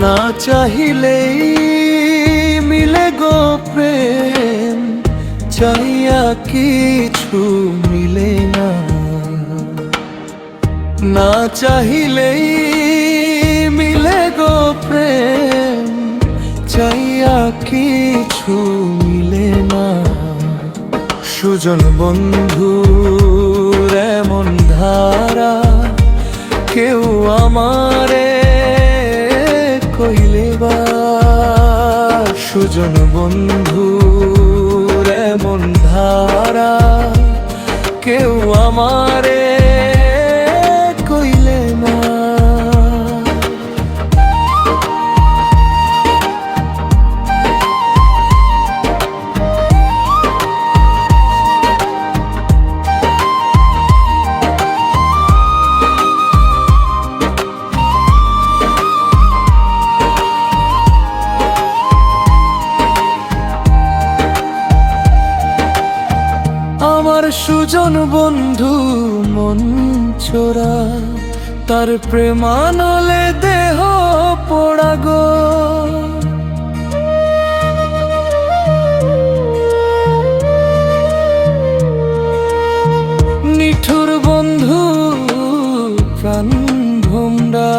না চাহিলেই মিলে গো প্রেম, চাইয়া কিছু মিলে না। না চাহিলেই মিলে গো প্রেম, চাইয়া কিছু মিলে না। সুজন বন্ধুর এমন ধারা কেউ আমারে কইলে বা। সুজন বন্ধুর এমন ধারা কেউ আমারে কইলে না। আমার সুজন বন্ধু মন চোরা, তার প্রেমানলে দেহ পোড়া গো। নিঠুর বন্ধু প্রাণ ভোমরা,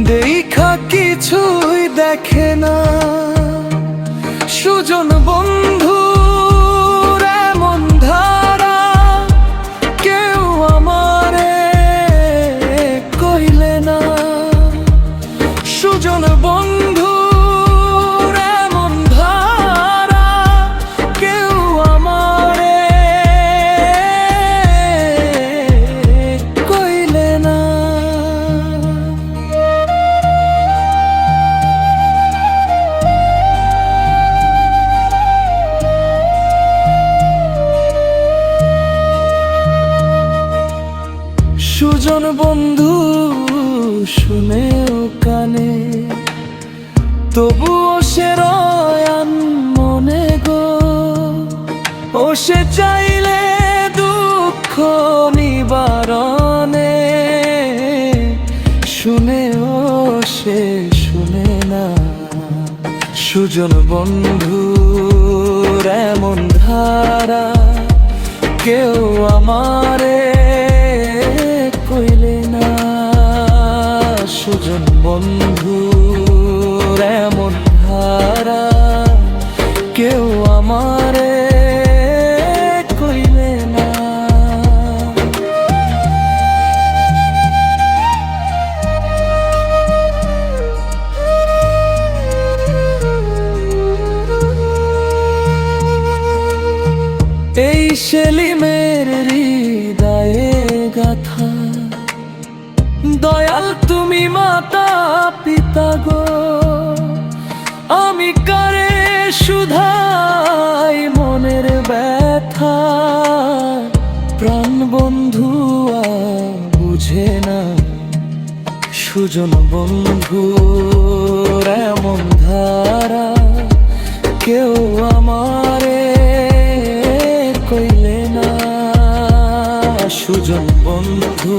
দেখা কিছুই দেখে না। সুজন বন্ধু সুজন বন্ধুর এমন ধারা কেউ আমারে কইলে না। সুজন বন্ধু শুনেও কানে, তবুও সে রয়ান মনে গো। ও সে চাইলে দুঃখ নিবারণে, শুনেও সে শুনে না। সুজন বন্ধুর এমন ধারা কেউ আমারে কইলে না। সুজন বন্ধুর এমন ধারা কেউ আমারে কইলে না। এই সেলিমের হৃদয়ে গাথা, দয়াল তুমি মাতা পিতা গো। আমি কারে শুধাই মনের ব্যথা, প্রাণ বন্ধু বুঝে না। সুজন বন্ধুর এমন ধারা কেউ আমারে কইলে না। সুজন বন্ধু